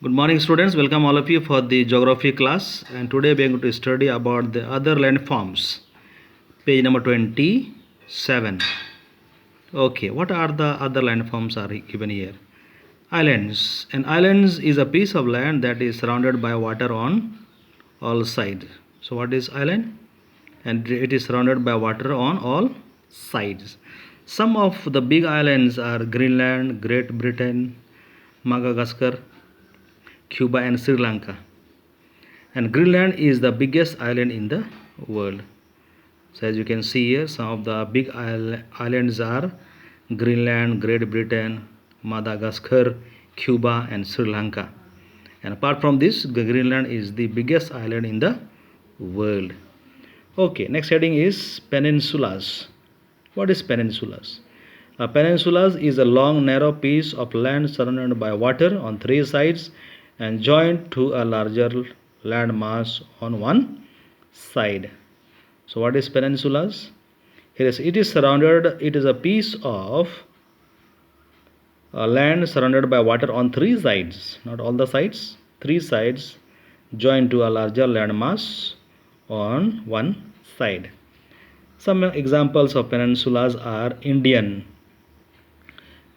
Good morning, students. Welcome all of you for the geography class. And today we are going to study about the other landforms. Page number 27. Okay, what are the other landforms are given here? Islands. And islands is a piece of land that is surrounded by water on all sides. So what is island? And it is surrounded by water on all sides. Some of the big islands are Greenland, Great Britain, Madagascar, Cuba and Sri Lanka. And Greenland is the biggest island in the world. So as you can see here, some of the big islands are Greenland, Great Britain, Madagascar, Cuba and Sri Lanka. And apart from this, Greenland is the biggest island in the world. Okay, next heading is peninsulas. What is peninsulas? A peninsula is a long narrow piece of land surrounded by water on three sides and joined to a larger landmass on one side. So what is peninsulas? It is a piece of land surrounded by water on three sides, not all the sides, three sides joined to a larger landmass on one side. Some examples of peninsulas are Indian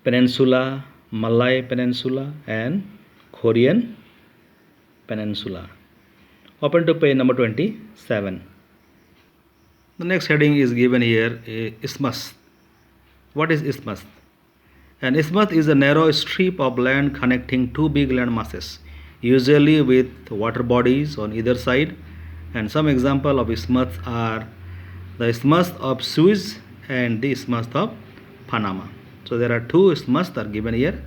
Peninsula, Malay Peninsula and Korean Peninsula. Open to page number 27. The next heading is given here, isthmus. What is isthmus? An isthmus is a narrow strip of land connecting two big land masses, usually with water bodies on either side. And some example of isthmus are the Isthmus of Suez and the Isthmus of Panama. So there are two isthmus that are given here.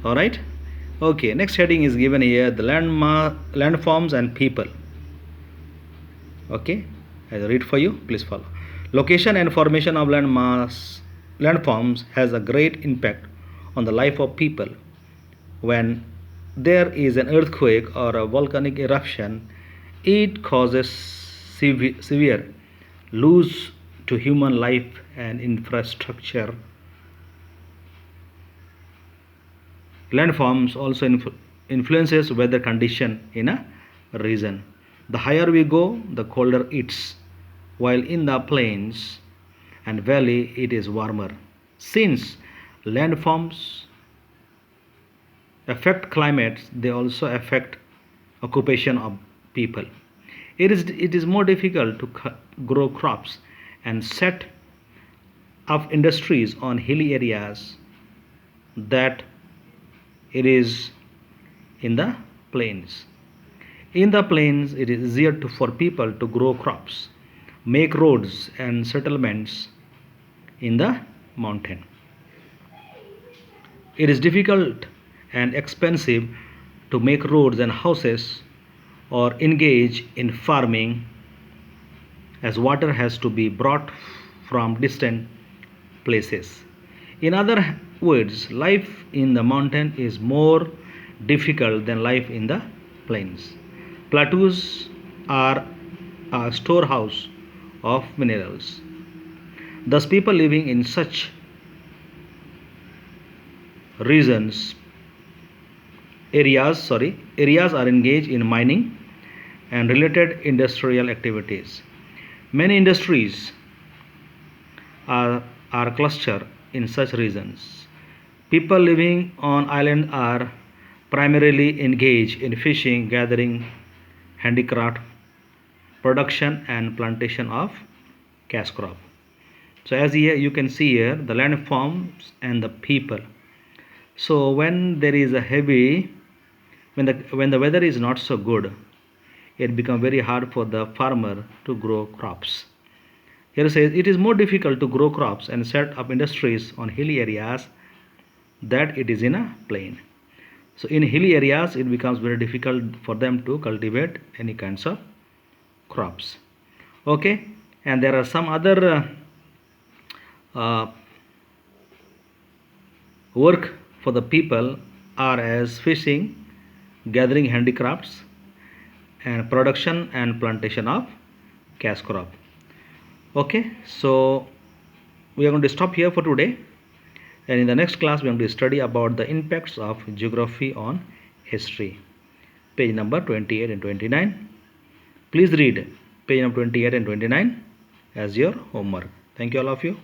Alright. Okay, next heading is given here, the landforms and people. Okay, I will read for you, please follow. Location and formation of landforms has a great impact on the life of people. When there is an earthquake or a volcanic eruption, it causes severe loss to human life and infrastructure. Landforms also influences weather condition in a region. The higher we go, the colder it's, while in the plains and valley it is warmer. Since landforms affect climate, they also affect occupation of people. It is more difficult to grow crops and set up industries on hilly areas that it is in the plains. In the plains, it is easier for people to grow crops, make roads and settlements in the mountain. It is difficult and expensive to make roads and houses or engage in farming, as water has to be brought from distant places. In other words, life in the mountain is more difficult than life in the plains. Plateaus are a storehouse of minerals. Thus, people living in such areas are engaged in mining and related industrial activities. Many industries are clustered in such regions. People living on island are primarily engaged in fishing, gathering, handicraft, production and plantation of cash crop. So as here you can see here the landforms and the people. So when there is a when the weather is not so good, it becomes very hard for the farmer to grow crops. Here it says it is more difficult to grow crops and set up industries on hilly areas that it is in a plain. So in hilly areas it becomes very difficult for them to cultivate any kinds of crops. Okay, and there are some other work for the people are as fishing, gathering handicrafts and production and plantation of cash crop. Okay, so we are going to stop here for today, and in the next class we are going to study about the impacts of geography on history. Page number 28 and 29. Please read page number 28 and 29 as your homework. Thank you all of you.